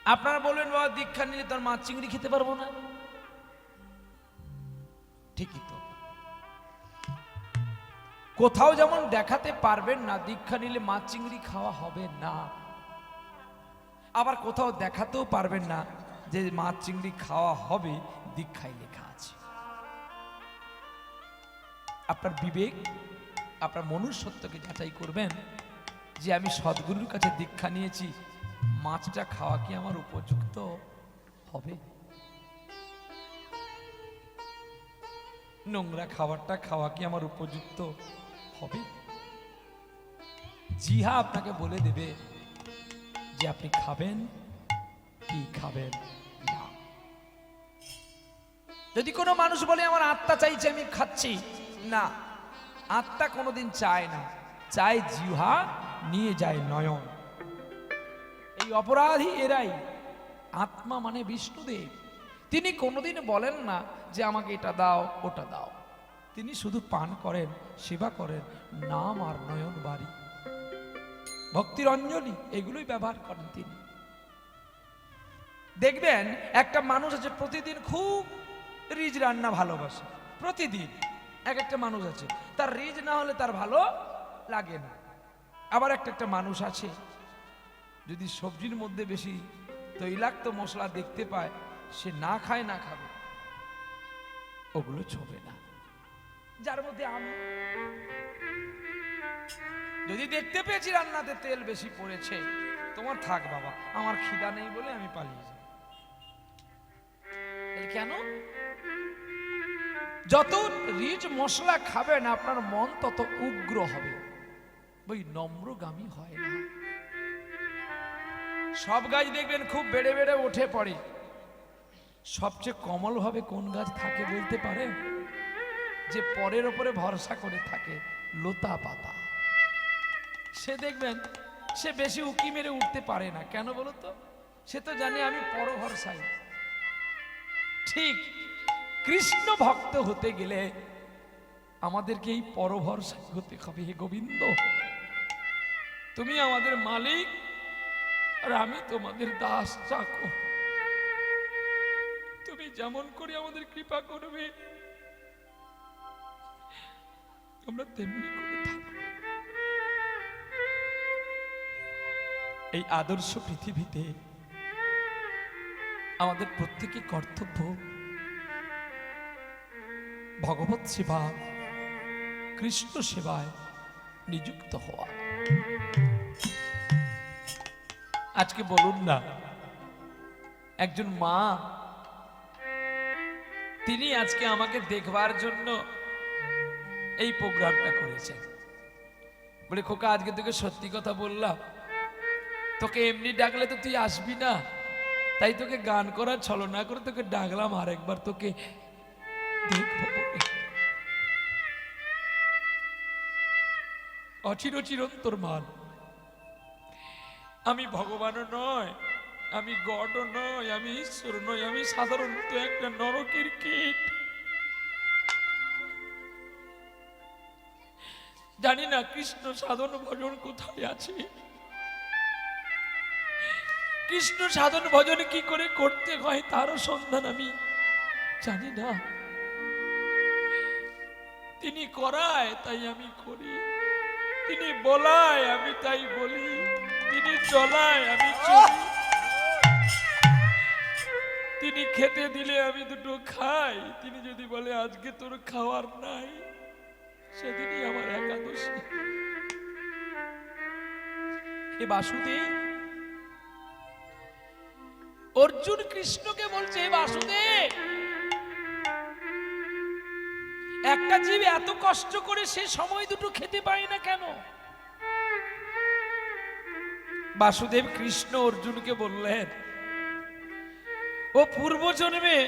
আপনারা বলবেন বাবা দীক্ষা নিলে তার মাছ চিংড়ি খেতে পারবো না, ঠিকই তো। কোথাও যেমন দেখাতে পারবেন না দীক্ষা নিলে মাছ চিংড়ি খাওয়া হবে না, আবার কোথাও দেখাতেও পারবেন না যে মাছ চিংড়ি খাওয়া হবে দীক্ষায় লেখা আছে। আপনার বিবেক, আপনার মনুষ্যত্বকে যাচাই করবেন যে আমি সদ্গুরুর কাছে দীক্ষা নিয়েছি, মাছটা খাওয়া কি আমার উপযুক্ত হবে? নোংরা খাবারটা খাওয়া কি আমার উপযুক্ত হবে? জিহা আপনাকে বলে দেবে যে আপনি খাবেন কি খাবেন না। যদি কোনো মানুষ বলে আমার আত্মা চাইছে আমি খাচ্ছি, না, আত্মা কোনোদিন চায় না, চায় জিহা, নিয়ে যায় নয়ন। এই অপরাধী এরাই। আত্মা মানে বিষ্ণুদেব, তিনি কোনোদিন বলেন না যে আমাকে এটা দাও ওটা দাও, তিনি শুধু পান করেন, সেবা করেন, নাম আর নয়ন বাড়ি, ভক্তির অঞ্জলি, এগুলোই ব্যবহার করেন তিনি। দেখবেন একটা মানুষ আছে প্রতিদিন খুব রিজ রান্না ভালোবাসে, প্রতিদিন এক একটা মানুষ আছে তার রিজ না হলে তার ভালো লাগে না। আবার একটা মানুষ আছে যদি সবজির মধ্যে বেশি তৈলাক্ত মশলা দেখতে পায় সে না খায় না খাবে, ওগুলো ছোবে না। যার মধ্যে আমি যদি দেখতে পেয়েছি রান্নাতে তেল বেশি পড়েছে, তোমার থাক বাবা, আমার খিদা নেই বলে আমি পালিয়ে যাই। কেন? যত রিচ মশলা খাবেন আপনার মন তত উগ্র হবে, ওই নম্রগামী হয় না। সব গাছ দেখবেন খুব বেড়ে বেড়ে ওঠে পড়ে, সবচেয়ে কমল ভাবে কোন গাছ থাকে বলতে পারেন? যে পরের ওপরে ভরসা করে থাকে, লতা পাতা। সে দেখবেন সে বেশি উকি মেরে উঠতে পারে না, কেন বলতো? সে তো জানে আমি পর ভরসাই। ঠিক কৃষ্ণ ভক্ত হতে গেলে আমাদেরকে এই পর ভরসা হতে হবে। হে গোবিন্দ, তুমি আমাদের মালিক আর আমি তোমাদের দাস চাকর, তুমি যেমন করে আমাদের কৃপা করবে আমরা তেমনি করে থাকব। এই আদর্শ পৃথিবীতে আমাদের প্রত্যেকের কর্তব্য ভগবত সেবা, কৃষ্ণ সেবায় নিযুক্ত হওয়া। আজকে বলুন না, একজন মা তিনি আজকে আমাকে দেখবার জন্য এই প্রোগ্রামটা করেছেন। বলে খোকা আজকে তোকে সত্যি কথা বললাম, তোকে এমনি ডাকলে তো তুই আসবি না, তাই তোকে গান করার ছলনা করে তোকে ডাকলাম আর একবার তোকে দেখবো বলে। অচির চিরন্তর মান, আমি ভগবানও নয়, আমি গডও নয়, আমি ঈশ্বর নয়, আমি সাধারণত একটা নরকের কীট। জানি না কৃষ্ণ সাধন ভজন কোথায় আছে, কৃষ্ণ সাধন ভজন কি করে করতে হয় তারও সন্ধান আমি জানি না। তিনি করায় তাই আমি করি, তিনি বলায় আমি তাই বলি, তিনি চলায় আমি চলি, তিনি খেতে দিলে আমি দুটো খাই, তিনি যদি বলে আজকে তোর খাওয়ার নাই সেদিনই আমার একাদশী। হে বাসুদেব, অর্জুন কৃষ্ণকে বলছে হে বাসুদেব, একটা জীব এত কষ্ট করে সে সময় দুটো খেতে পায় না কেন? বাসুদেব কৃষ্ণ অর্জুনকে বললেন ও পূর্ব জন্মে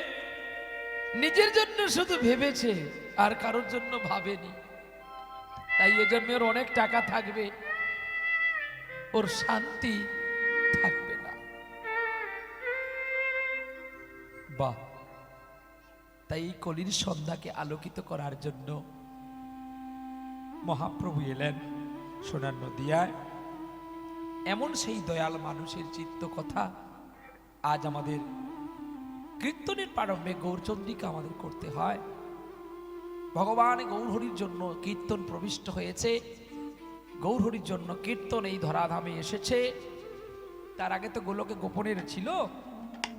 নিজের জন্য শুধু ভেবেছে আর কারোর জন্য ভাবেনি, তাই এ জন্মে ওর অনেক টাকা থাকবে, ওর শান্তি থাকবে না। বাহ, তাই এই কলির সন্ধ্যাকে আলোকিত করার জন্য মহাপ্রভু এলেন সোনার নদিয়ায়। এমন সেই দয়াল মানুষের চিত্ত কথা আজ আমাদের কীর্তনের প্রারম্ভে গৌরচন্দ্রিকা আমাদের করতে হয়। ভগবান গৌরহরির জন্য কীর্তন প্রবিষ্ট হয়েছে, গৌরহরির জন্য কীর্তন এই ধরাধামে এসেছে। তার আগে তো গোলকে গোপনের ছিল,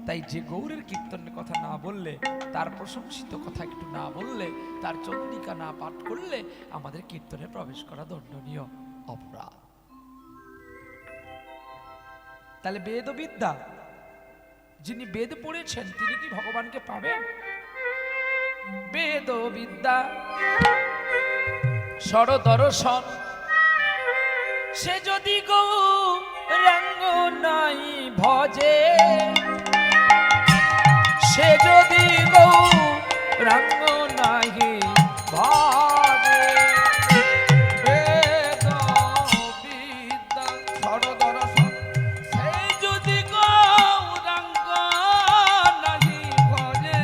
তাই যে গৌরের কীর্তনের কথা না বললে, তার প্রশংসিত কথা একটু না বললে, তার চন্দ্রিকা না পাঠ করলে আমাদের কীর্তনে প্রবেশ করা দণ্ডনীয় অপরাধ। তাহলে বেদবিদ্যা, যিনি বেদ পড়েছেন তিনি কি ভগবানকে পাবেন? বেদবিদ্যা সরদর্শন, সে যদি গৌরাঙ্গ নাই ভজে, সে যদি গৌরাঙ্গ নাই ভজে, বেদবিদ্যা সরদর্শন, সে যদি গৌরাঙ্গ নাই ভজে,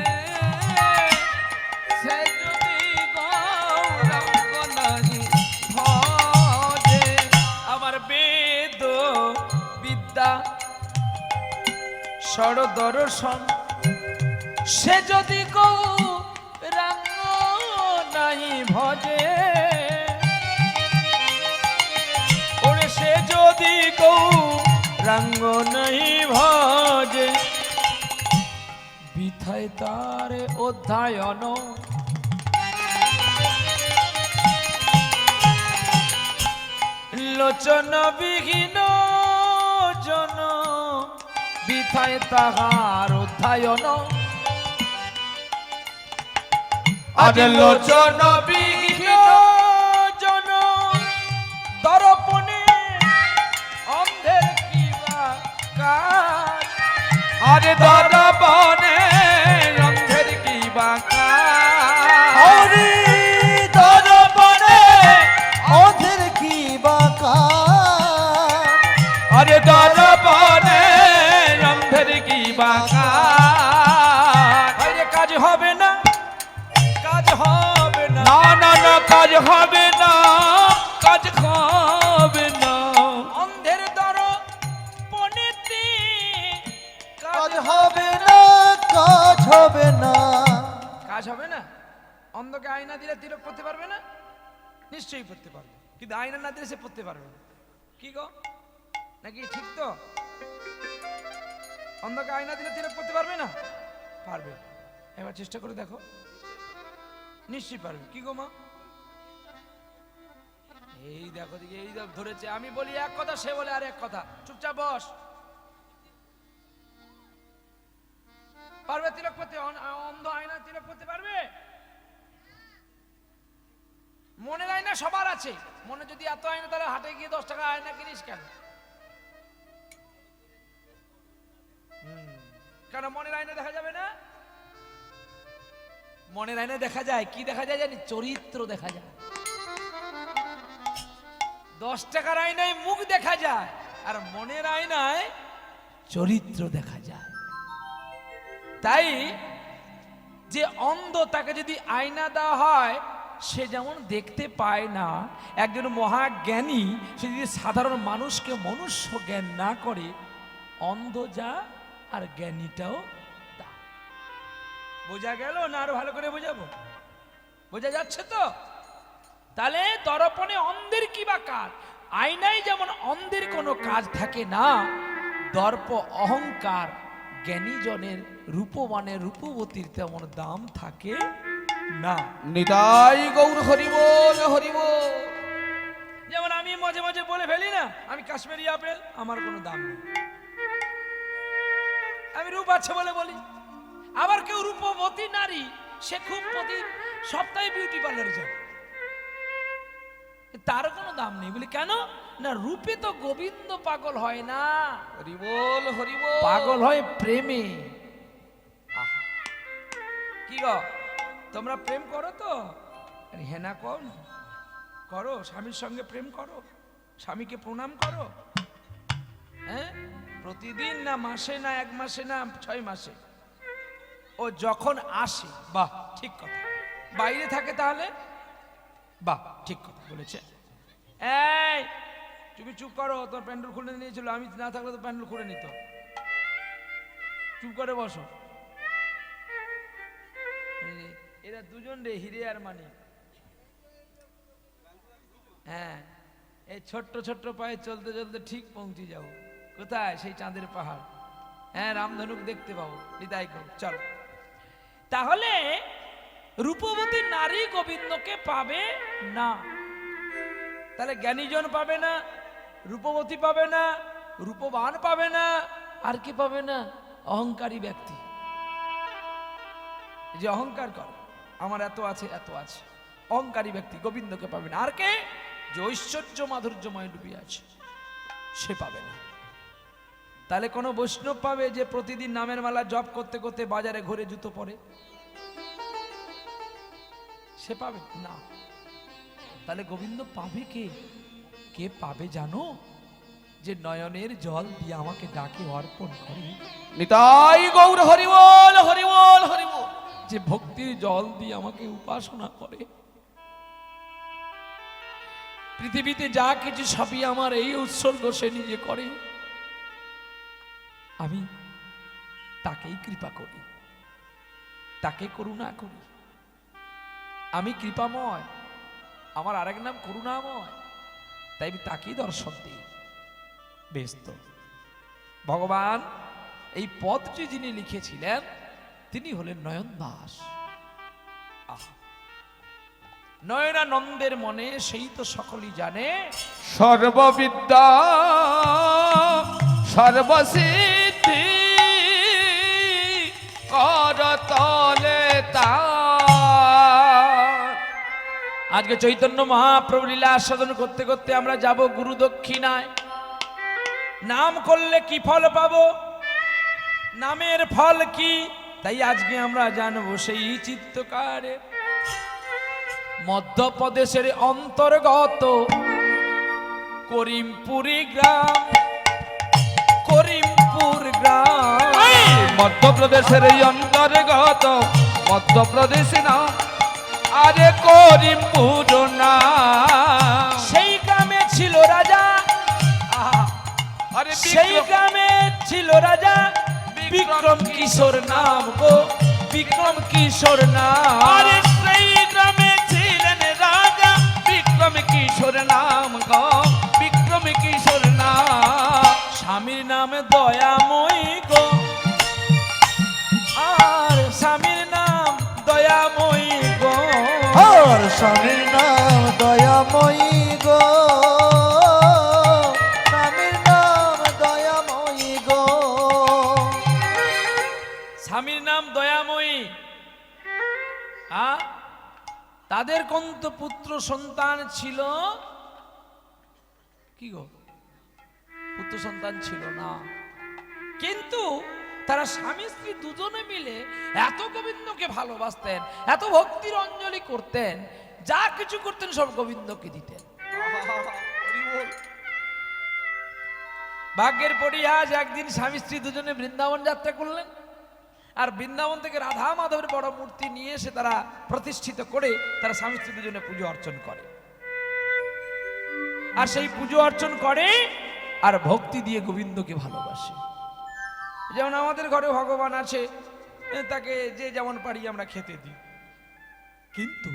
সে যদি গৌরাঙ্গ নাই ভজে, আমার বেদবিদ্যা সরদর্শন, সে যদি গৌরাঙ্গ নাই ভজে, ওরে সে যদি গৌরাঙ্গ নাই ভজে, বিথায় তার অধ্যায়ন, লোচন বিহীন জন, বিথায় তাহার অধ্যায়ন, আজ লোচন বিহীন জন, দর্পণে অন্ধের কিবা কাজ, আজ দর্পণে অন্ধের কিবা কাজ, দর্পণে অন্ধের কিবা কাজ, আরে দর্পণে অন্ধের কিবা কাজ, আরে কাজ হবে না, কাজ হবে না, না না না কাজ হবে না, কাজ হবে না, অন্ধের দর্পণেতে কাজ হবে না, কাজ হবে না, কাজ হবে না। অন্ধকে আয়না দিলে তিলক পড়তে পারবে না? নিশ্চয়ই পড়তে পারবে, কিন্তু আয়না না দিলে সে পড়তে পারবে না। কি গো, নাকি ঠিক তো? অন্ধকে আয়না দিলে তিলক পড়তে পারবে না? পারবে। এবার চেষ্টা করে দেখো, নিশ্চয়ই পারবে। কি গো মা, এই দেখো দিকে, এই ধরেছে। আমি বলি এক কথা, সে বলে আর এক কথা, চুপচাপ বস। পারবে তিলক পড়তে? অন্ধ আয়না তিলক পড়তে পারবে? মনের আয়না সবার আছে, মনে যদি এত আয়না তাহলে হাটে গিয়ে 10 টাকা আয়না কিনিস কেন? কেন মনের আয়না দেখা যাবে না? মনের আয়না দেখা যায়, কি দেখা যায় জানি? চরিত্র দেখা যায়। 10 টাকার আয়নায় মুখ দেখা যায়, আর মনের আয়নায় চরিত্র দেখা যায়। তাই যে অন্ধ, তাকে যদি আয়না দেওয়া হয়, সে যেমন দেখতে পায় না, একজন মহাজ্ঞানী সে যদি সাধারণ মানুষকে মনুষ্য জ্ঞান না করে, অন্ধ যা আর জ্ঞানীটাও তা। বোঝা গেল না? আরো ভালো করে বোঝাবো? বোঝা যাচ্ছে তো? তাহলে দর্পণে অন্ধের কি বা কাজ? আয়নায় যেমন অন্ধের কোনো কাজ থাকে না, দর্প অহংকার জ্ঞানী জনের রূপবানের রূপবতীর তেমন দাম থাকে না। নিতাই গৌর হরিবোল হরিবোল। যেমন আমি মাঝে মাঝে বলে ফেলি না, আমি কাশ্মীরি আপেল, আমার কোনো দাম নেই, আমি রূপ আছে বলে বলি। আবার কেউ রূপবতী নারী, সে খুব প্রতি সপ্তাহে বিউটি পার্লারে যায়, তার কোনো দাম নেই। বলি কেন? না, রূপে তো গোবিন্দ পাগল হয় না, হরিবোল হরিবোল, পাগল হয় প্রেমে। কি গো, তোমরা প্রেম করো তো? হেনা কর, করো, স্বামীর সঙ্গে প্রেম করো, স্বামীকে প্রণাম করো, হ্যাঁ, প্রতিদিন না, মাসে না, 1 মাসে না, 6 মাসে। ও যখন আসে, বাহ ঠিক কথা। বাইরে থাকে তাহলে বাহ ঠিক কথা বলেছে। এই তুমি চুপ করো, তোর প্যান্ডেল খুলে নিয়েছিল, আমি না থাকলে তো প্যান্ডেল খুলে নিত। চুপ করে বসো। এরা দুজন রে, হিরে আর মানি। হ্যাঁ, এই ছোট্ট ছোট্ট পায়ে চলতে চলতে ঠিক পৌঁছে যাও। কোথায়? সেই চাঁদের পাহাড়। হ্যাঁ, রামধনুক দেখতে পাবো। বিদায় কর, চল। তাহলে রূপবতী নারী গোবিন্দকে পাবে না। তাহলে জ্ঞানীজন পাবে না, রূপবতী পাবে না, রূপবান পাবে না, আর কি পাবে না? অহংকারী ব্যক্তি, যে অহংকার করে আমার এত আছে এত আছে, অহংকারী ব্যক্তি গোবিন্দকে পাবে না। আর কে? যে ঐশ্বর্য মাধুর্যময় ডুবে আছে, সে পাবে না। তাহলে কোন বৈষ্ণব পাবে যে প্রতিদিন নামের মালা জপ করতে করতে বাজারে ঘুরে জুতো পরে? সে পাবে না। তাহলে গোবিন্দ পাবে কে? কে পাবে জানো? যে নয়নের জল দিয়ে আমাকে ডাকে অর্পণ করে। নিতাই গৌর হরিবোল হরিবোল হরিবোল। যে ভক্তির জল দিয়ে আমাকে উপাসনা করে। পৃথিবীতে যা কিছু সবই আমার এই উৎসর্গ সে নিজে করে। আমি তাকেই কৃপা করি, তাকে করুণা করি। আমি কৃপাময়, আমার আরেক নাম করুণাময়, তাই আমি তাকেই দর্শন দিই। বেশ তো, ভগবান এই পদটি যিনি লিখেছিলেন তিনি হলেন নয়ন দাস। নয়নানন্দের মনে সেই তো সকলেই জানে সর্ববিদ্যা সর্বসিদ্ধি করতলে তার। আজকে চৈতন্য মহাপ্রভু লীলা আস্বাদন করতে করতে আমরা যাব গুরু দক্ষিণায়। নাম করলে কি ফল পাবো, নামের ফল কি, তাই আজকে আমরা জানবো সেই চিত্তকারে। মধ্যপ্রদেশের অন্তর্গত করিমপুরি গ্রাম, করিমপুর গ্রাম মধ্যপ্রদেশের এই অন্তর্গত মধ্যপ্রদেশ না, আরে করিমপুর না। সেই গ্রামে ছিল রাজা, আরে সেই গ্রামে ছিল রাজা বিক্রম কিশোর নাম গো, বিক্রম কিশোর নাম। আরে সেই গ্রামে ছিলেন রাজা বিক্রম কিশোর নাম গো, বিক্রম কিশোর নাম। স্বামীর নাম দয়াময়ী গো, আর স্বামীর নাম দয়াময়ী গো, আর স্বামীর নাম দয়াময়ী গো, স্বামীর নাম দয়াময়ী গো। স্বামীর নাম দয়াময়ী। তাদের কন্ত পুত্র সন্তান ছিল কি গো? পুত্র সন্তান ছিল না, কিন্তু তারা স্বামী স্ত্রী দুজনে মিলে এত গোবিন্দকে ভালোবাসতেন, এত ভক্তির অঞ্জলি করতেন, যা কিছু করতেন সব গোবিন্দকে দিতেন। ভাগ্যের পরিহাস, একদিন স্বামী স্ত্রী দুজনে বৃন্দাবন যাত্রা করলেন, আর বৃন্দাবন থেকে রাধা মাধবের বড় মূর্তি নিয়ে এসে তারা প্রতিষ্ঠিত করে তারা স্বামী স্ত্রী দুজনে পুজো অর্চন করে। আর সেই পুজো অর্চন করে আর ভক্তি দিয়ে গোবিন্দকে ভালোবাসে। যেমন আমাদের ঘরে ভগবান আছে, তাকে যে যেমন পারি আমরা খেতে দিই, কিন্তু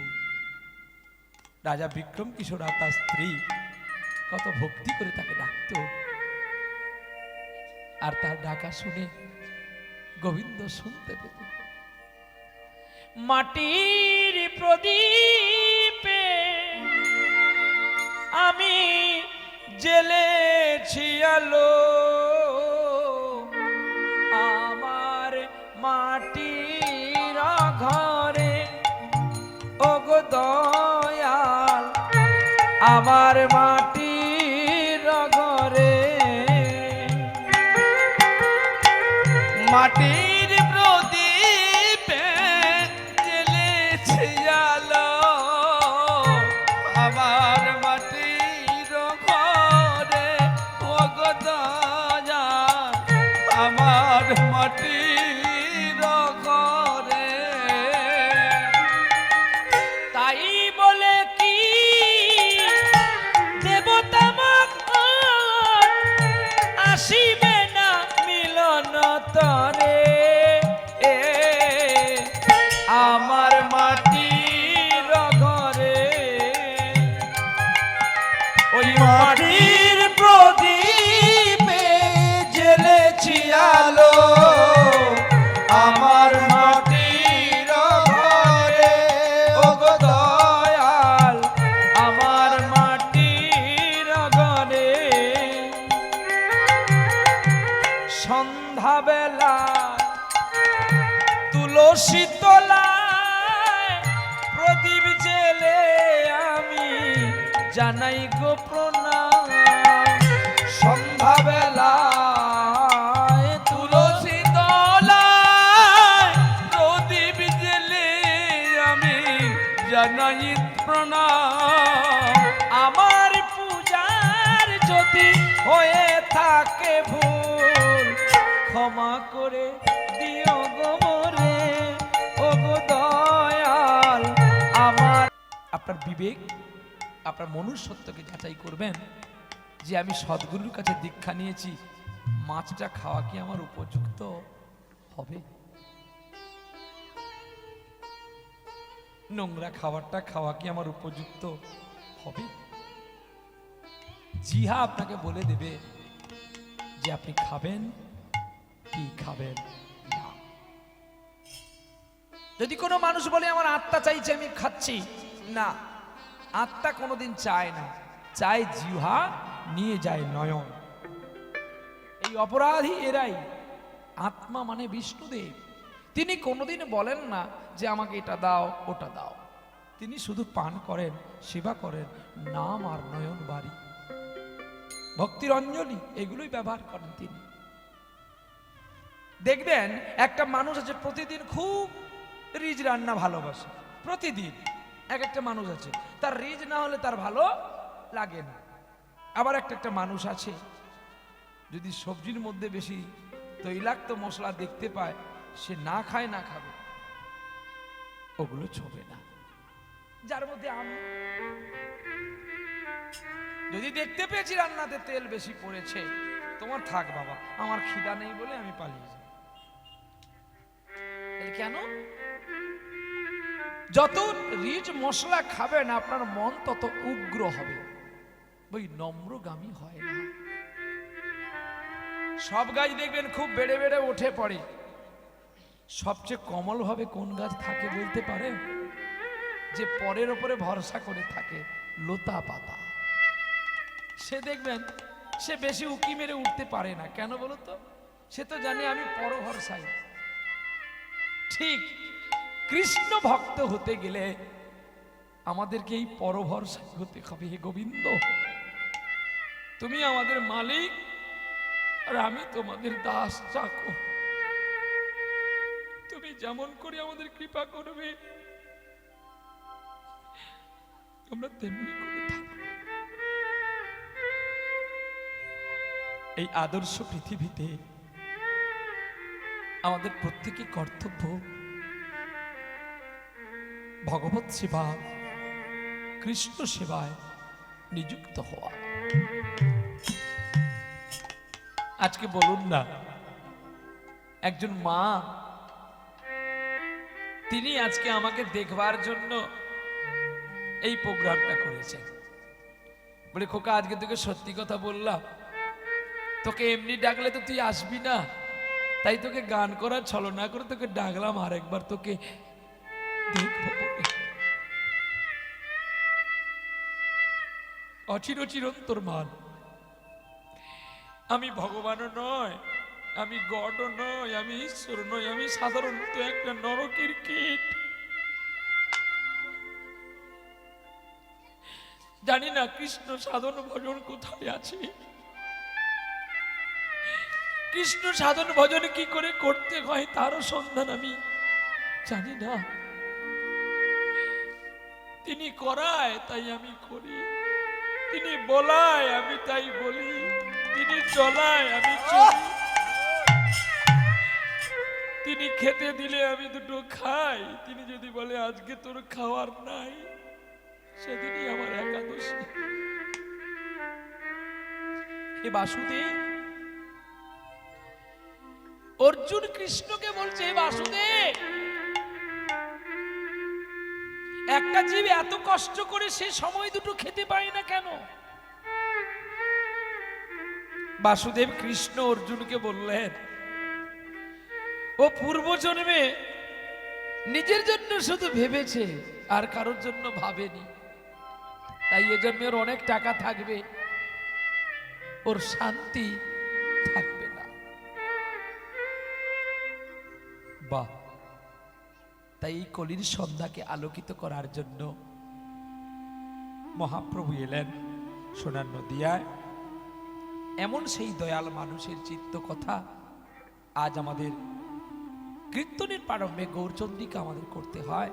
রাজা বিক্রম কিশোর আর তার স্ত্রী কত ভক্তি করে তাকে ডাকত, আর তার ডাকা শুনে গোবিন্দ শুনতে পেত। মাটির প্রদীপে আমি জ্বেলেছি আলো, আমার মাটির ঘরে ওগো দয়াল, আমার মাটির ঘরে। মাটির প্রদীপে জ্বেলেছি আলো, আমার মাটির ঘরে ওগো দয়াল, আমার মাটির ঘরে। তাই বলে কি দেবতা আসিবে না মিলন তরে, সন্ধ্যাবেলা তুলসী তলায় প্রদীপ জেলে আমি জানাই গো প্রণাম। সন্ধ্যাবেলা তুলসী তলায় প্রদীপ জেলে আমি জানাই প্রণাম। আমার পূজার যদি হয়ে থাকে ভুল ক্ষমা করে দিও গো মোরে ও গো দয়াল আমার। আপনার বিবেক আপনার মনুষ্যত্বকে যাচাই করবেন যে আমি সদ্গুরুর কাছে দীক্ষা নিয়েছি, মাছটা খাওয়া কি আমার উপযুক্ত হবে? নোংরা খাবারটা খাওয়া কি আমার উপযুক্ত হবে? জিহা আপনাকে বলে দেবে যে আপনি খাবেন কি খাবেন না। যদি কোনো মানুষ বলে আমার আত্মা চাইছে আমি খাচ্ছি, না, আত্মা কোনোদিন চায় না, চায় জিহা, নিয়ে যায় নয়ন। এই অপরাধী এরাই। আত্মা মানে বিষ্ণুদেব, তিনি কোনোদিন বলেন না যে আমাকে এটা দাও ওটা দাও। তিনি শুধু পান করেন, সেবা করেন, নাম আর নয়ন বাড়ি, ভক্তির অঞ্জলি, এগুলোই ব্যবহার করেন তিনি। দেখবেন একটা মানুষ আছে প্রতিদিন খুব রিজ রান্না ভালোবাসে, প্রতিদিন এক একটা মানুষ আছে তার রিজ না হলে তার ভালো লাগে না। আবার একটা মানুষ আছে যদি সবজির মধ্যে বেশি তৈলাক্ত মশলা দেখতে পায় সে না খায় না খাবে, ওগুলো ছোবে না। যার মধ্যে আমি যদি দেখতে পেয়েছি রান্নাতে তেল বেশি পড়েছে, তোমার থাক বাবা, আমার খিদা নেই বলে আমি পালিয়ে যাই। কেন? যত রিচ মশলা খাবেন আপনার মন তত উগ্র হবে, ওই নম্রগামী হয় না। সব গাছ দেখবেন খুব বেড়ে বেড়ে উঠে পড়ে, সবচেয়ে কোমল ভাবে কোন গাছ থাকে বলতে পারেন? যে পরের ওপরে ভরসা করে থাকে, লতা পাতা। সে দেখবেন সে বেশি উকি মেরে উঠতে পারে না। কেন বলো তো? সে তো জানে আমি পরভরসাই। ঠিক কৃষ্ণ ভক্ত হতে গেলে আমাদেরকে এই পরভরসাই হতে হবে। হে গোবিন্দ, তুমি আমাদের মালিক আর আমি তোমাদের দাস চাকর, তুমি যেমন করে আমাদের কৃপা করবে আমরা তেমনি করে থাকব। এই আদর্শ পৃথিবীতে আমাদের প্রত্যেকের কর্তব্য ভগবত সেবা, কৃষ্ণ সেবায় নিযুক্ত হওয়া। আজকে বলুন না, একজন মা তিনি আজকে আমাকে দেখবার জন্য এই প্রোগ্রামটা করেছেন। বলে খোকা আজকে তোকে সত্যি কথা বললাম, তোকে এমনি ডাকলে তো তুই আসবি না, তাই তোকে গান করার ছলনা করে তোকে ডাকলাম আরেকবার তোকে দেখবো বলে। অচির চিরন্তর মান, আমি ভগবানও নয়, আমি গডও নয়, আমি ঈশ্বর নয়, আমি সাধারণত একটা নরকের কীট। জানি না কৃষ্ণ সাধন ভজন কোথায় আছে, কৃষ্ণ সাধন ভজন কি করে করতে হয় তারও সন্ধান আমি জানি না। তিনি করায় তাই আমি করি, তিনি বলায় আমি তাই বলি, তিনি চলায় আমি চলি, তিনি খেতে দিলে আমি দুটো খাই, তিনি যদি বলে আজকে তোর খাওয়ার নাই সেদিনই আমার একাদশী। হে বাসুদেব, অর্জুন কৃষ্ণকে বলছে হে বাসুদেব, একটা জীব এত কষ্ট করে সে সময় দুটো খেতে পায় না কেন? বাসুদেব কৃষ্ণ অর্জুনকে বললেন, ও পূর্বজন্মে নিজের জন্য শুধু ভেবেছে আর কারোর জন্য ভাবেনি, তাই এ জন্মে ওর অনেক টাকা থাকবে, ওর শান্তি থাকবে না। বাহ, তাই এই কলির সন্ধ্যাকে আলোকিত করার জন্য মহাপ্রভু এলেন সোনার নদিয়ায়। এমন সেই দয়াল মানুষের চিত্ত কথা আজ আমাদের কীর্তনের প্রারম্ভে গৌরচন্দ্রিকা আমাদের করতে হয়।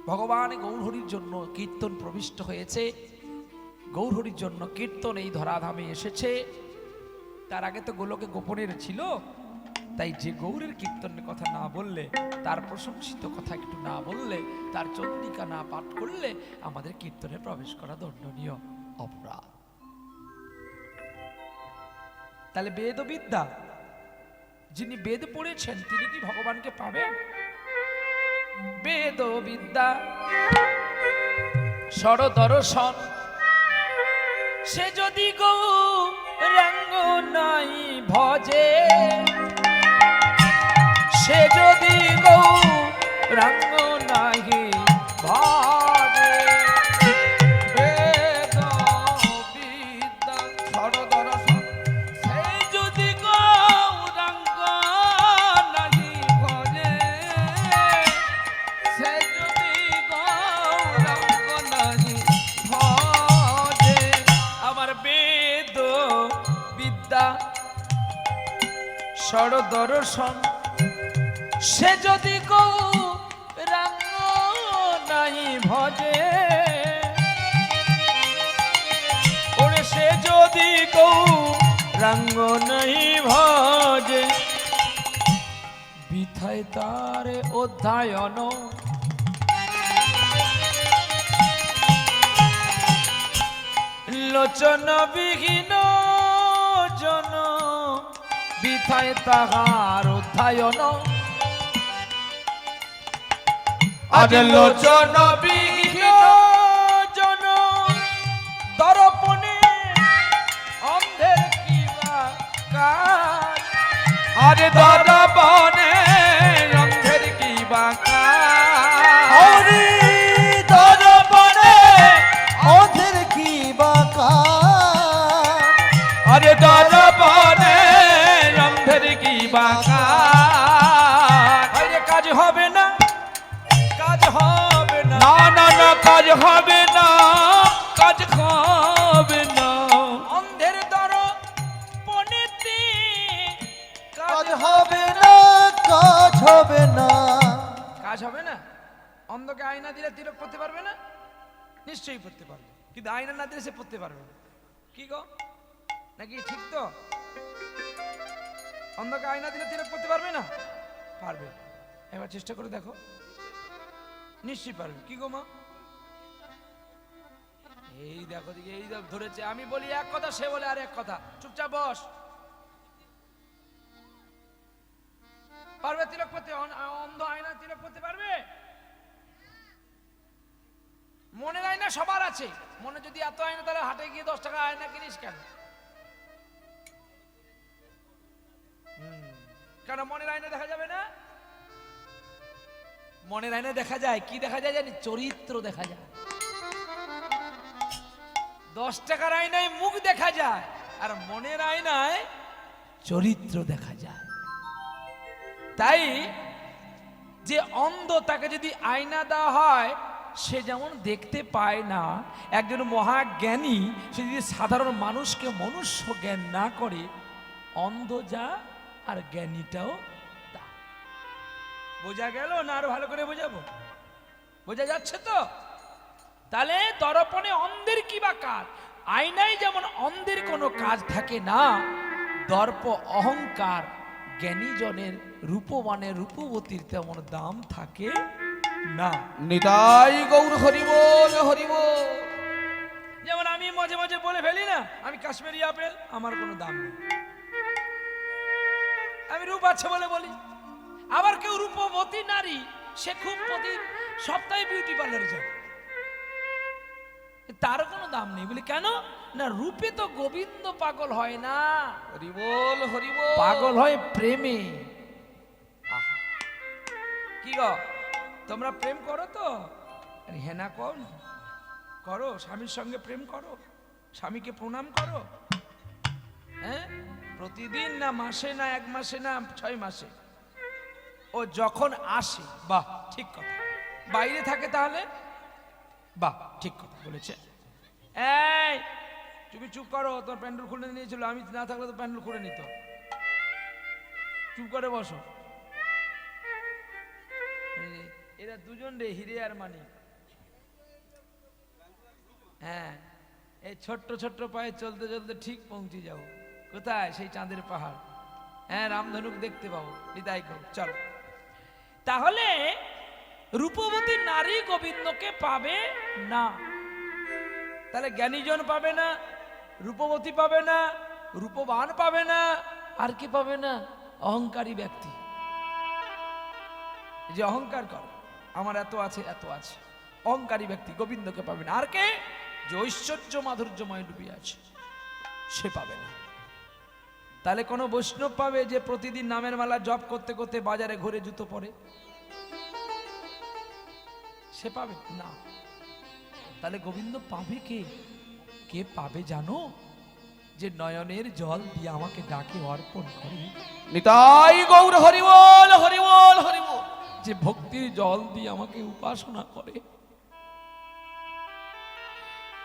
ভগবান গৌরহরির জন্য কীর্তন প্রবিষ্ট হয়েছে, গৌরহরির জন্য কীর্তন এই ধরাধামে এসেছে। তার আগে তো গোলকে গোপনের ছিল, তাই যে গৌরের কীর্তনের কথা না বললে, তার প্রশংসিত কথা একটু না বললে, তার চন্দ্রিকা না পাঠ করলে আমাদের কীর্তনে প্রবেশ করা দণ্ডনীয় অপরাধ। তাহলে বেদবিদ্যা, যিনি বেদ পড়েছেন তিনি কি ভগবানকে পাবেন? বেদবিদ্যা সরদর্শন, সে যদি গৌরাঙ্গ নাই ভজে, সে যদি গৌরাঙ্গ নাই ভজে, বেদবিদ্যা সরদর্শন, সে যদি গৌরাঙ্গ নাই ভজে, সে যদি গৌরাঙ্গ নাই ভজে, আমার বেদ বিদ্যা সরদর্শন, সে যদি গৌরাঙ্গ নাই ভজে, ওরে সে যদি গৌরাঙ্গ নাই ভজে, বিথায় তার অধ্যায়ন, লোচন বিহীন জন, বিথায় তাহার অধ্যায়ন, আজ লোচন বিহীন জন, দর্পণে অন্ধের কিবা কাজ, আজ দর্পণে অন্ধের কিবা কাজ, হরি দর্পণে অধের কি বাকার, আরে দর্পণে অন্ধের কিবা কাজ, আরে কাজ হবে না, কাজ হবে না, না না না কাজ হবে না, কাজ হবে না, অন্ধের দর্পণেতে কাজ হবে না, কাজ হবে না। কাজ হবে না। অন্ধকে আয়না দিলে তিলক পড়তে পারবে না? নিশ্চয়ই পড়তে পারবে, কিন্তু আয়না না দিলে সে পড়তে পারবে না। কি গো, নাকি ঠিক তো? অন্ধকে আয়না দিলে তিলক পড়তে পারবে না? পারবে। এবার চেষ্টা করে দেখো, নিশ্চয়ই পারবে। কি গো মা, এই দেখো দিকে, এই ধরেছে। আমি বলি এক কথা, সে বলে আর এক কথা। চুপচাপ বস। পারবে তিলক পড়তে? অন্ধ আয়না তিলক পড়তে পারবে? মনের আয়না সবার আছে। মনে যদি এত আয়না, তাহলে হাটে গিয়ে 10 টাকা আয়না কিনিস কেন? কেন মনের আয়না দেখা যাবে না? মনের আয়না দেখা যায়। কি দেখা যায় জানি? চরিত্র দেখা যায়। 10 টাকার আয়নায় মুখ দেখা যায়, আর মনের আয়নায় চরিত্র দেখা যায়। তাই যে অন্ধ, তাকে যদি আয়না দেওয়া হয়, সে যেমন দেখতে পায় না, একজন মহাজ্ঞানী সে যদি সাধারণ মানুষকে মনুষ্য জ্ঞান না করে, অন্ধ যা আর জ্ঞানীটাও তা। বোঝা গেল না? আরো ভালো করে বোঝাবো? বোঝা যাচ্ছে তো? তাহলে দর্পণে অন্ধের কি বা কাজ? আয়নায় যেমন অন্ধের কোনো কাজ থাকে না, দর্প অহংকার জ্ঞানী জনের রূপবানের রূপবতীর তেমন দাম থাকে না। নিতাই গৌর হরিবোল হরিবোল। যেমন আমি মাঝে মাঝে বলে ফেলি না, আমি কাশ্মীরি আপেল, আমার কোনো দাম নেই, আমি রূপ আছে বলে বলি। আবার কেউ রূপবতী নারী, সে খুব প্রতি সপ্তাহে বিউটি পার্লারে যায়, তার কোনো দাম নেই। বলি কেন? না, রূপে তো গোবিন্দ পাগল হয় না, হরিবোল হরিবোল, পাগল হয় প্রেমে। আহা, কি গো, তোমরা প্রেম করো তো? হ্যাঁ না করো, স্বামীর সঙ্গে প্রেম করো, স্বামীকে প্রণাম করো। হ্যাঁ, প্রতিদিন না, মাসে না, 1 মাসে না, 6 মাসে। ও যখন আসে, বাহ ঠিক কথা, বাইরে থাকে তাহলে, বাহ ঠিক কথা বলেছে। এই তুমি চুপ করো, তোর প্যান্ডেল খুলে নিয়েছিল, আমি না থাকলে তো প্যান্ডেল খুলে নিত। চুপ করে বসো। এরা দুজন রে, হিরে আর মানি। হ্যাঁ, এই ছোট্ট ছোট্ট পায়ে চলতে চলতে ঠিক পৌঁছে যাও কোথায়, সেই চাঁদের পাহাড়। হ্যাঁ, রামধনুক দেখতে পাবো, বিদায় করো, চলো। তাহলে রূপবতী নারী গোবিন্দকে পাবে না, তাহলে জ্ঞানীজন পাবে না, রূপবতী পাবে না, রূপবান পাবে না, আর কি পাবে না? অহংকারী ব্যক্তি, যে অহংকার করে আমার এত আছে এত আছে, অহংকারী ব্যক্তি গোবিন্দকে পাবে না। আর কে? যে ঐশ্বর্য মাধুর্যময় ডুবে আছে, সে পাবে না। তাহলে কোন বৈষ্ণব পাবে যে প্রতিদিন নামের মালা জপ করতে করতে বাজারে ঘুরে জুতো পরে? সে পাবে না। তাহলে গোবিন্দ পাবে কে? কে পাবে জানো? যে নয়নের জল দিয়ে আমাকে ডাকে অর্পণ করে। নিতাই গৌর হরিবল হরিবল হরিবল। যে ভক্তির জল দিয়ে আমাকে উপাসনা করে।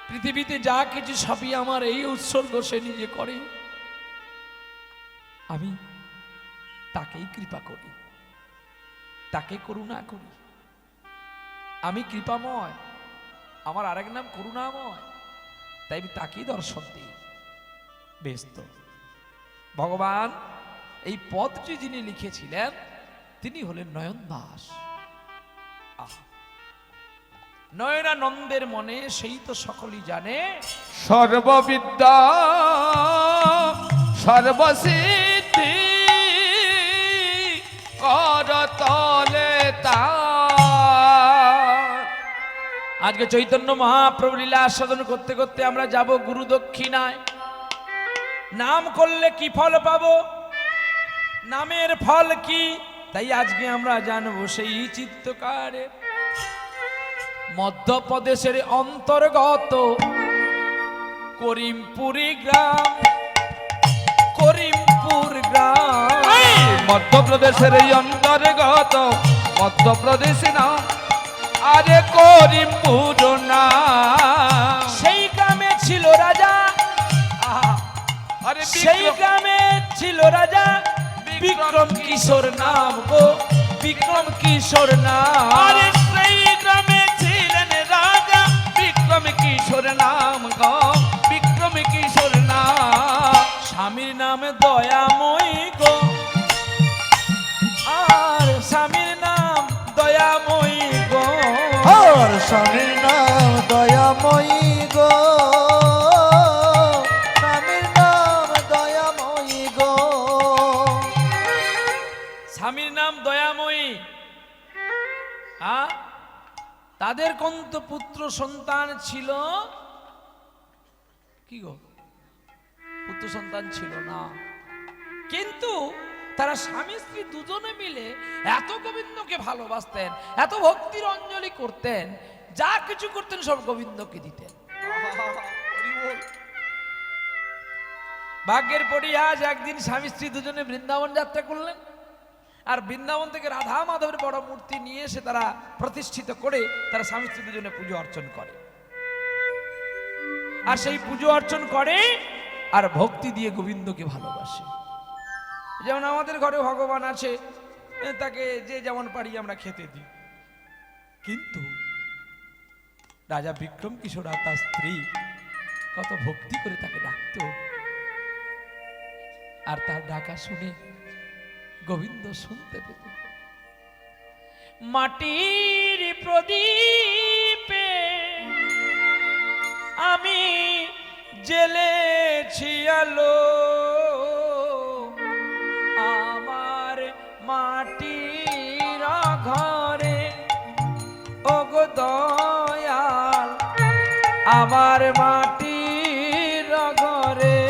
পৃথিবীতে যা কিছু সবই আমার এই উৎসর্গ সে নিজে করে, আমি তাকেই কৃপা করি, তাকে করুণা করি। আমি কৃপাময়, আমার আরেক নাম করুণাময়, তাই আমি তাকেই দর্শন দিই। বেশ তো, ভগবান এই পদটি যিনি লিখেছিলেন তিনি হলেন নয়ন দাস। নয়নানন্দের মনে সেই তো সকলেই জানে, সর্ববিদ্যা সর্বসিদ্ধি করতলে তার। আজকে চৈতন্য মহাপ্রভু লীলা আস্বাদন করতে করতে আমরা যাব গুরু দক্ষিণায়। নাম করলে কি ফল পাবো, নামের ফল কি, তাই আজকে আমরা জানবো সেই চিত্তকারে। মধ্যপ্রদেশের অন্তর্গত করিমপুরি গ্রাম, করিমপুর গ্রাম মধ্যপ্রদেশের এই অন্তর্গত, মধ্যপ্রদেশ না আরে করিমপুর না। সেই গ্রামে ছিল রাজা, আরে সেই গ্রামে ছিল রাজা বিক্রম কিশোর নাম গো, বিক্রম কিশোর নাম। আরে সেই গ্রামে ছিলেন রাজা বিক্রম কিশোর নাম গো, বিক্রম কিশোর নাম। স্বামীর নামে দয়াময়ী গো, আর স্বামীর নাম দয়াময়ী গো, আর স্বামীর নাম দয়াময়ী গো, স্বামীর নাম দয়াময়ী গো। স্বামীর নাম দয়াময়ী। তাদের কন্ত পুত্র সন্তান ছিল কি গো? পুত্র সন্তান ছিল না, কিন্তু তারা স্বামী স্ত্রী দুজনে মিলে এত গোবিন্দকে ভালোবাসতেন, এত ভক্তির অঞ্জলি করতেন, যা কিছু করতেন সব গোবিন্দকে দিতেন। ভাগ্যের পরিহাস, একদিন স্বামী স্ত্রী দুজনে বৃন্দাবন যাত্রা করলেন, আর বৃন্দাবন থেকে রাধা মাধবের বড় মূর্তি নিয়ে এসে তারা প্রতিষ্ঠিত করে তারা স্বামী স্ত্রী দুজনে পুজো অর্চন করে। আর সেই পুজো অর্চন করে আর ভক্তি দিয়ে গোবিন্দকে ভালোবাসে। যেমন আমাদের ঘরে ভগবান আছে, তাকে যে যেমন পারি আমরা খেতে দিই, কিন্তু রাজা বিক্রম কিশোর আর তার স্ত্রী কত ভক্তি করে তাকে ডাকত, আর তার ডাকা শুনে গোবিন্দ শুনতে পেত। মাটির প্রদীপে আমি জ্বেলেছি আলো, আমার মাটির ঘরে ওগো দয়াল, আমার মাটির ঘরে।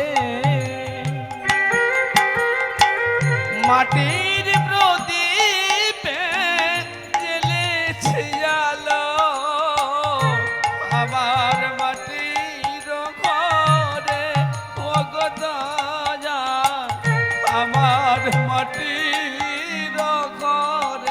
মাটির প্রদীপে জ্বেলেছি আলো, আমার মাটির ঘরে ওগো দয়াল, আমার মাটির ঘরে।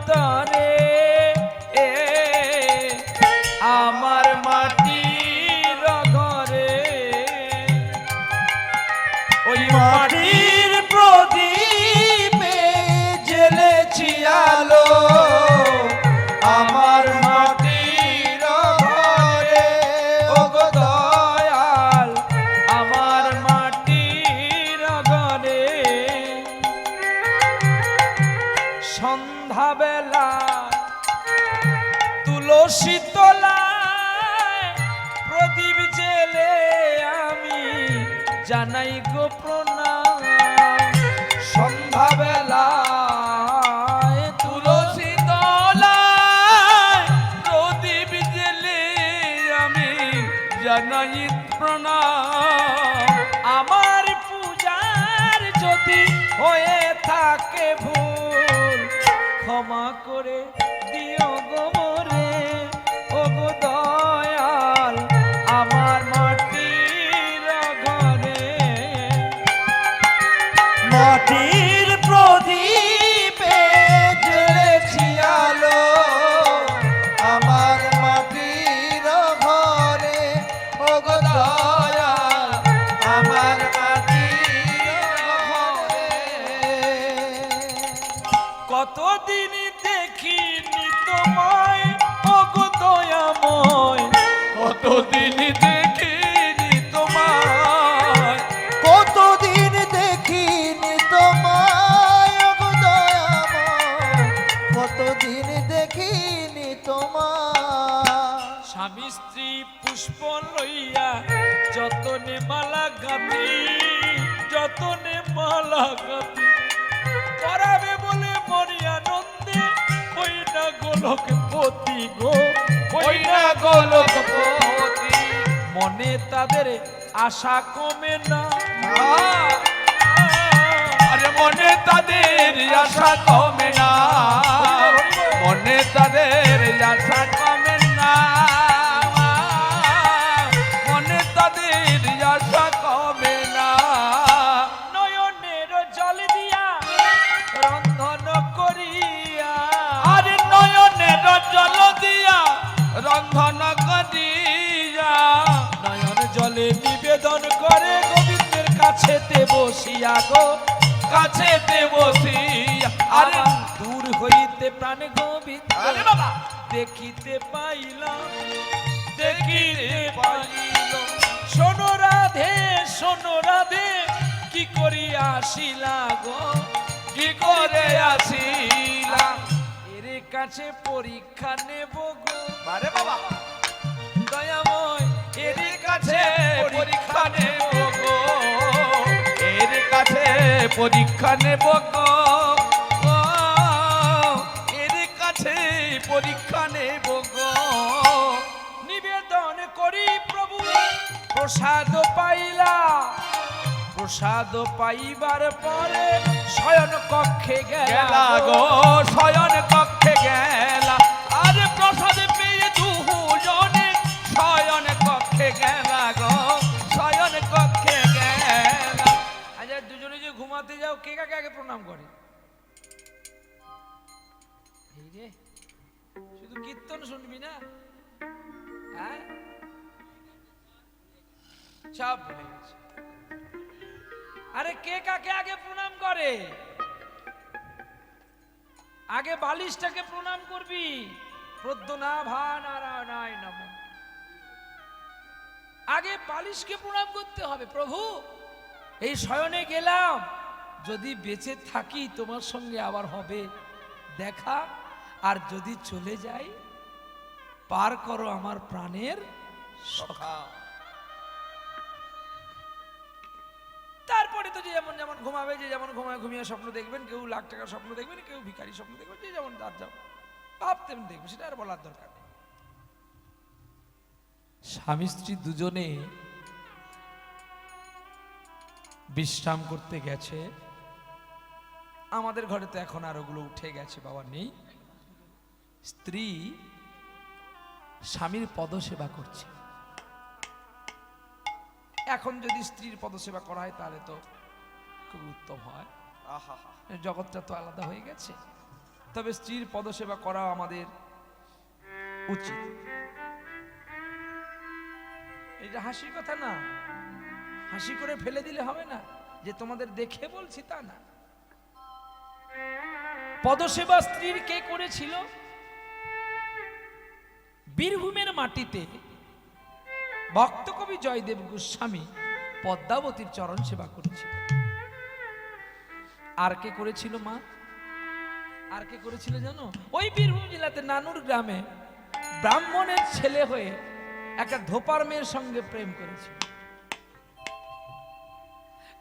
তরে এ আমার মাটির ঘরে ওই মাটির প্রদীপে জ্বেলেছি আলো আমার মাটির ঘরে ওগো দয়াল আমার মাটির ঘরে সন্ধ্যাবেলা তুলসী তলায় প্রদীপ জেলে আমি জানাই গো প্রণাম সন্ধ্যাবেলা তুলসী তলায় প্রদীপ জেলে আমি জানাই প্রণাম আমার পূজার যদি হয়ে থাকে ভুল ক্ষমা করে দিও গো মোরে ও গো দয়াল আমার মাটির ঘরে মাটির প্রদীপে জ্বেলেছি আলো আমার মাটির ঘরে ওগো দয়াল আমার মাটির ঘরে কতদিন দেখিনি তোমায় ও গো দয়াময় কতদিন দেখিনি তোমায় কতদিন দেখিনি তোমায় ওগো দয়াময় কতদিন দেখিনি তোমায় স্বামী স্ত্রী পুষ্প লইয়া যতনে মালা গাঁথি যতনে মালা গাঁথি করাবে বলে মরি আনন্দে ওই না গোলক পতি গো ওই না গোলক পতি মনে তাদের আশা কমে না আরে মনে তাদের আশা কমে না মনে তাদের আশা কমে না মনে তাদের আশা কমে না নয়নের জল দিয়া রন্ধন করিয়া আরে নয়নের জল দিয়া রন্ধন করিয়া নয়ন জলে নিবেদন করে গোবিন্দের কাছেতে বসিয়া গো কাছেতে বসিয়া আরে দূর হইতে প্রাণ গোবিন্দ আরে বাবা দেখিতে পাইলাম দেখিতে পাইল শোনো রাধে কি করিয়া আসিলা গো কি করে আসিলা এর কাছে পরীক্ষা নেব গো আরে বাবা দয়াময় এর কাছে পরীক্ষা নেব গো এর কাছে পরীক্ষা নেব গো এর কাছে পরীক্ষা নেব গো নিবেদন করি প্রভু প্রসাদ পাইলা প্রসাদ পাইবার পরে শয়ন কক্ষে গেলা গো শয়ন কক্ষে গেলা আরে প্রসাদ পেয়ে দুজনে শয়ন কক্ষে গেলা গো শয়ন কক্ষে গেলা আচ্ছা দুজনে যে ঘুমাতে যাও কে কাকে আগে প্রণাম করে এই রে শুধু কীর্তন শুনবি না হ্যাঁ সব ভুলে গেছে আরে কে কাকে আগে প্রণাম করে আগে বালিশটাকে প্রণাম করবি প্রদ্যনাভা নারায়ণায় নমঃ আগে বালিশকে প্রণাম করতে হবে প্রভু এই শয়নে গেলাম যদি বেঁচে থাকি তোমার সঙ্গে আবার হবে দেখা আর যদি চলে যাই পার করো আমার প্রাণের সখা তারপরে তো যে যেমন যেমন ঘুমাবে যে যেমন ঘুমিয়ে স্বপ্ন দেখবেন কেউ লাখ টাকার স্বপ্ন দেখবেন কেউ ভিখারি স্বপ্ন দেখবেন যে যেমন তার যাও ভাবতেন দেখবে সেটা আর বলার দরকার নেই স্বামী স্ত্রী দুজনে বিশ্রাম করতে গেছে আমাদের ঘরে তো এখন আর ওগুলো উঠে গেছে বাবা নেই স্ত্রী স্বামীর পদসেবা করছে এখন যদি স্ত্রীর পদসেবা করা হয় তাহলে তো খুব উত্তম হয় জগৎটা তো আলাদা হয়ে গেছে তবে স্ত্রীর পদসেবা করা আমাদের উচিত। এটা হাসির কথা না, হাসি করে ফেলে দিলে হবে না যে তোমাদের দেখে বলছি তা না। পদসেবা স্ত্রীর কে করেছিল? বীরভূমের মাটিতে ভক্ত কবি জয়দেব গোস্বামী পদ্মাবতীর চরণ সেবা করেছিল। আর কে করেছিল মা? আর কে করেছিল জানো? ওই বীরভূম জেলাতে নানুর গ্রামে ব্রাহ্মণের ছেলে হয়ে একটা ধোপার মেয়ের সঙ্গে প্রেম করেছিল।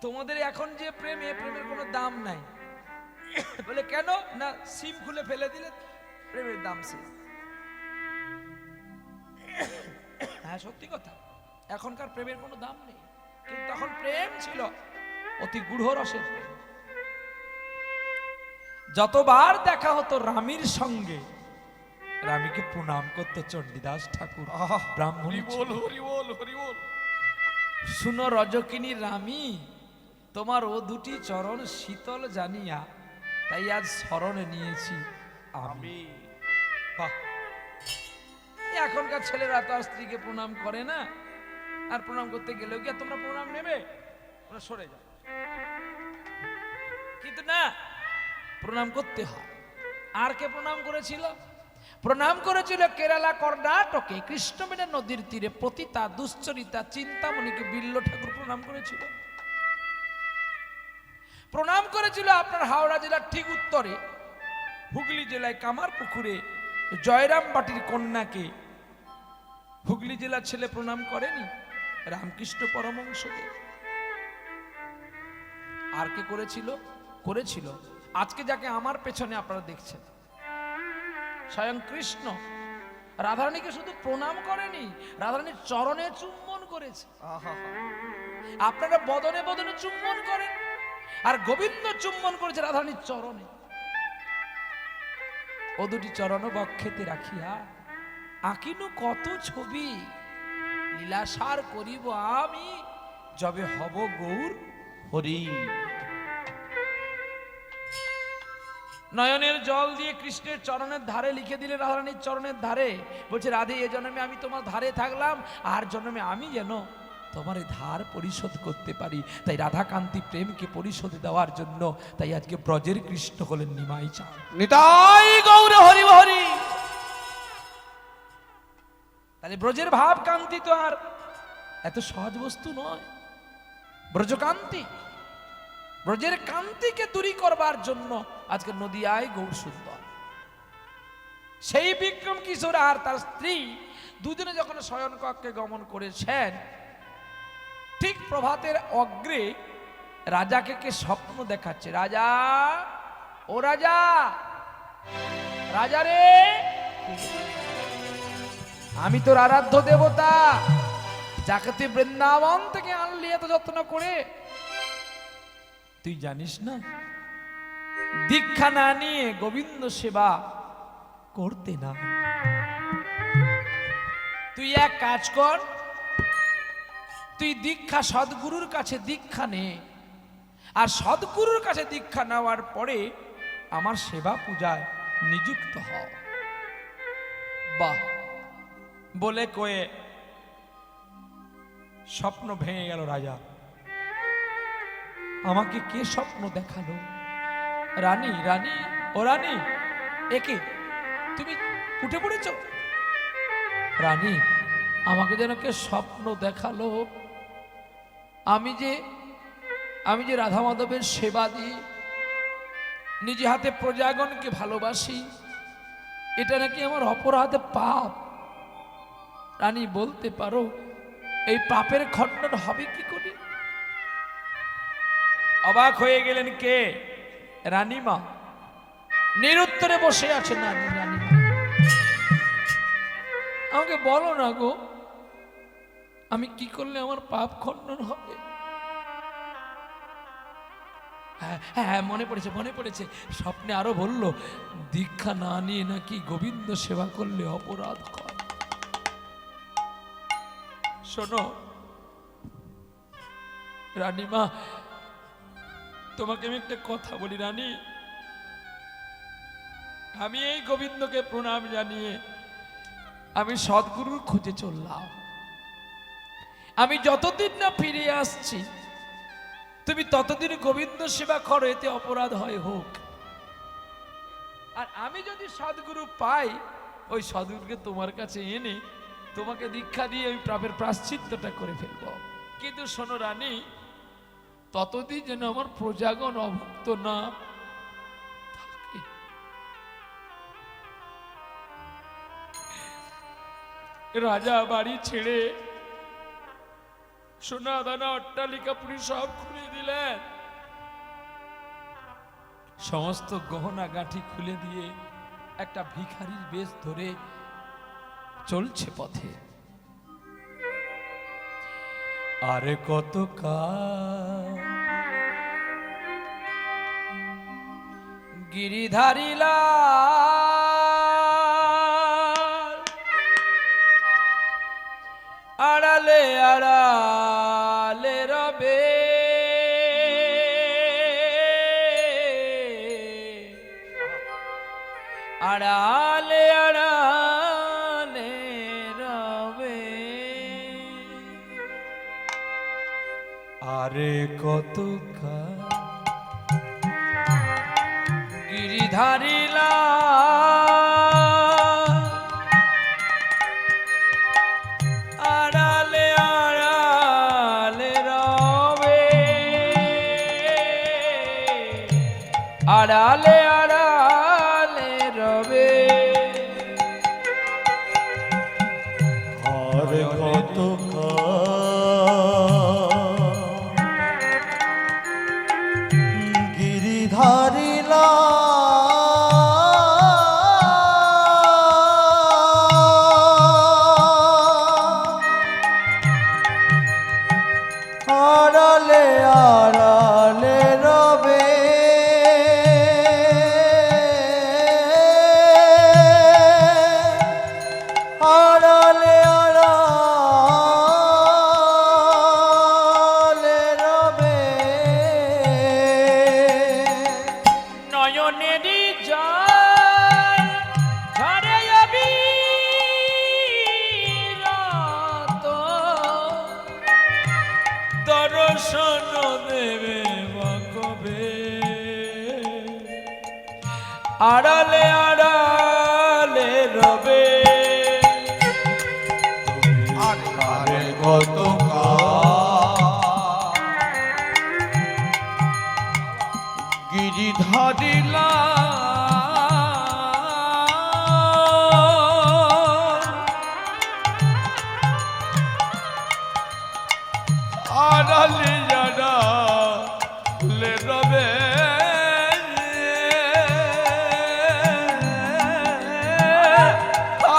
তোমাদের এখন যে প্রেম, এ প্রেমের কোনো দাম নাই। বলে কেন না, সিম খুলে ফেলে দিলে প্রেমের দাম শেষ। হ্যাঁ সত্যি কথা, এখনকার প্রেমের কোনো দাম নেই, কিন্তু তখন প্রেম ছিল অতি গূঢ় রসের প্রেম। যতবার দেখা হতো রামীর সঙ্গে, রামীকে প্রণাম করতো চণ্ডীদাস ঠাকুর ব্রাহ্মণ। শুনো রজকিনী রামী, তোমার ও দুটি চরণ শীতল জানিয়া তাই আজ স্মরণে নিয়েছি আমি। বাহ! এখনকার ছেলেরা তো আর স্ত্রীকে প্রণাম করে না, আর প্রণাম করতে গেলেও কি তোমরা প্রণাম নেবে? ওরা সরে যাও। কিন্তু না, প্রণাম করতে হয়। আর কে প্রণাম করেছিল? প্রণাম করেছিল কেরালা কর্ণাটকে কৃষ্ণবেণী নদীর তীরে পতিতা দুশ্চরিতা চিন্তামণিকে বিল্ল ঠাকুর প্রণাম করেছিল। প্রণাম করেছিল আপনার হাওড়া জেলার ঠিক উত্তরে হুগলি জেলায় কামারপুকুরে জয়রাম বাটির কন্যাকে হুগলি জেলার ছেলে প্রণাম করেনি? রামকৃষ্ণ পরমহংসদেব। আর কে করেছিল? করেছিল আজকে যাকে আমার পেছনে আপনারা দেখছেন, স্বয়ং কৃষ্ণ। রাধারানীকে শুধু প্রণাম করেনি, রাধারানীর চরণে চুম্বন করেছে। আপনারা বদনে বদনে চুম্বন করেন, আর গোবিন্দ চুম্বন করেছে রাধারানীর চরণে। ও দুটি চরণ বক্ষেতে রাখিয়া আঁকিনু কত ছবি, লীলাসার করিব আমি যবে হব গৌর হরি। নয়নের জল দিয়ে কৃষ্ণের চরণের ধারে লিখে দিলে রাধারানীর চরণের ধারে, বলছে রাধে এ জন্মে আমি তোমার ধারে থাকলাম, আর জন্মে আমি যেন তোমার এই ধার পরিশোধ করতে পারি। তাই রাধাকান্তি প্রেমকে পরিশোধ দেওয়ার জন্য তাই আজকে ব্রজের কৃষ্ণ হলেন নিমাই চাঁদ। নিতাই গৌর হরি হরি। তাহলে ব্রজের ভাব কান্তি তো আর এত সহজ বস্তু নয়। ব্রজকান্তি, ব্রজের কান্তিকে দূরী করবার জন্য আজকে নদিয়ায় গৌর সুন্দর। সেই বিক্রম কিশোর আর তার স্ত্রী দুজনে যখন শয়ন কক্ষে গমন করেছেন, ঠিক প্রভাতের অগ্রে রাজাকে কে স্বপ্ন দেখাচ্ছে। রাজা, ও রাজা, রাজা রে, আমি তোর আরাধ্য দেবতা, যাকে তুই বৃন্দাবন থেকে আনলি এত যত্ন করে, তুই জানিস না দীক্ষা না নিয়ে গোবিন্দ সেবা করতে না। তুই এক কাজ কর, তুই দীক্ষা সদ্গুরুর কাছে দীক্ষা নে, আর সদ্গুরুর কাছে দীক্ষা নেওয়ার পরে আমার সেবা পূজায় নিযুক্ত হ। বাহ! বলে কয়ে স্বপ্ন ভেঙে গেল রাজা। আমাকে কে স্বপ্ন দেখালো? রানী, রানী, ও রানী, একে তুমি উঠে পড়েছ? রানী, আমাকে যেন কে স্বপ্ন দেখালো, আমি যে রাধা মাধবের সেবা দিই, নিজে হাতে প্রজাগণকে ভালোবাসি, এটা নাকি আমার অপরাধে পাপ। রানী বলতে পারো এই পাপের খণ্ডন হবে কি করে? অবাক হয়ে গেলেন কে? রানীমা নিরুত্তরে বসে আছেন। রানীমা, আমাকে বলো না গো, আমি কি করলে আমার পাপ খণ্ডন হবে? হ্যাঁ, মনে পড়েছে। স্বপ্নে আরো বলল, দীক্ষা না নিয়ে নাকি গোবিন্দ সেবা করলে অপরাধ হয়। শোনো রানীমা, তোমাকে আমি একটা কথা বলি। রানী, আমি এই গোবিন্দকে প্রণাম জানিয়ে আমি সদ্গুরুর খুঁজে চললাম। আমি যতদিন না ফিরে আসছি তুমি ততদিন গোবিন্দ সেবা করো, এতে অপরাধ হয় হোক। আর আমি যদি সদ্গুরু পাই, ওই সদ্গুরুকে তোমার কাছে এনে তোমাকে দীক্ষা দিয়ে ওই পাপের প্রায়শ্চিত্তটা করে ফেলব। কিন্তু শোনো রানী, ততদিন যেন আমার প্রজাগণ অভুক্ত না থাকে। রাজা বাড়ি ছেড়ে সোনা দানা অট্টালিকা পুরী সব খুলে দিলেন, সমস্ত গহনা গাঁঠি খুলে দিয়ে একটা ভিখারির বেশ ধরে চলছে পথে। আরে কত গিরিধারিলা আড়ালে আড়ালে রবে, আড়ালে আড়ালে রবে। আরে কত গিরিধারিলা আড়ালে আড়ালে রবে, আড়ালে আড়ালে রবে। আর কত গিরিধারিলা আড়ালে আড়ালে রবে, আড়ালে আড়ালে রবে। নয়নেরই জল ঝরে অবিরত, দর্শন দেবে কবে, আড়ালে আড়ালে রবে। আরে কত গিরিধারিলা আড়ালে আড়ালে রবে,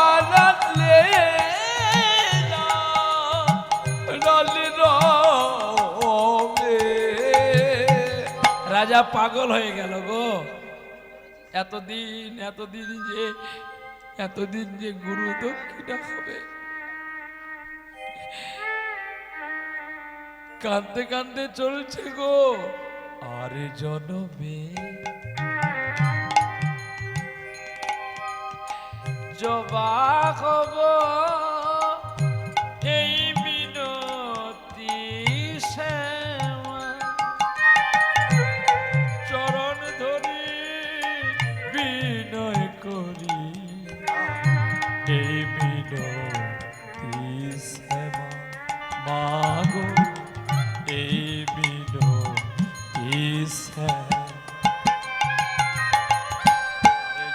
আড়ালে আড়ালে রবে। রাজা পাগল হয়ে গেল গো। এতদিন যে গুরু দক্ষিণা হবে। কাঁদতে কাঁদতে চলছে গো। আরে জনমে জবা হব এই মিনতি শ্যামা, চরণ ধরি বিনয় করি এই মিনতি শ্যামা, মাগো এই মিনতি শ্যামা।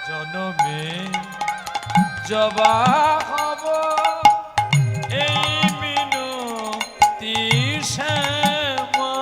জনমে জবা হব এই মিনতি শ্যামা,